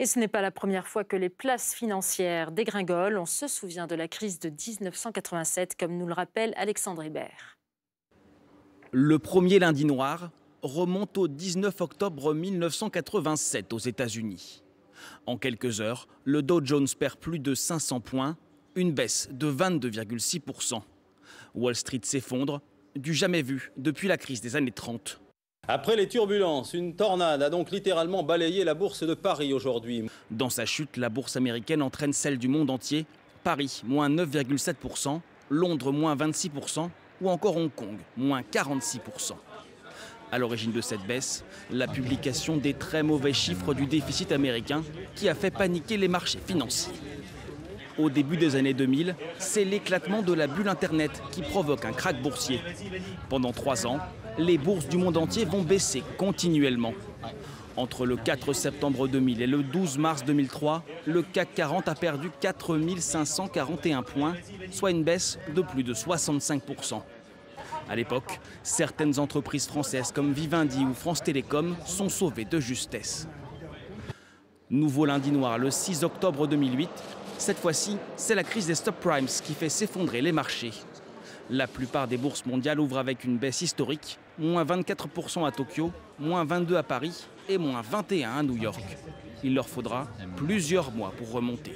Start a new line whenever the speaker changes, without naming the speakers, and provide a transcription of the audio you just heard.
Et ce n'est pas la première fois que les places financières dégringolent. On se souvient de la crise de 1987, comme nous le rappelle Alexandre Hébert.
Le premier lundi noir remonte au 19 octobre 1987 aux États-Unis. En quelques heures, le Dow Jones perd plus de 500 points, une baisse de 22,6%. Wall Street s'effondre, du jamais vu depuis la crise des années 30.
Après les turbulences, une tornade a donc littéralement balayé la bourse de Paris aujourd'hui.
Dans sa chute, la bourse américaine entraîne celle du monde entier. Paris, moins 9,7%, Londres, moins 26%, ou encore Hong Kong, moins 46%. À l'origine de cette baisse, la publication des très mauvais chiffres du déficit américain qui a fait paniquer les marchés financiers. Au début des années 2000, c'est l'éclatement de la bulle Internet qui provoque un krach boursier. Pendant 3 ans, les bourses du monde entier vont baisser continuellement. Entre le 4 septembre 2000 et le 12 mars 2003, le CAC 40 a perdu 4 541 points, soit une baisse de plus de 65%. À l'époque, certaines entreprises françaises comme Vivendi ou France Télécom sont sauvées de justesse. Nouveau lundi noir le 6 octobre 2008. Cette fois-ci, c'est la crise des subprimes qui fait s'effondrer les marchés. La plupart des bourses mondiales ouvrent avec une baisse historique, moins 24% à Tokyo, moins 22% à Paris et moins 21% à New York. Il leur faudra plusieurs mois pour remonter.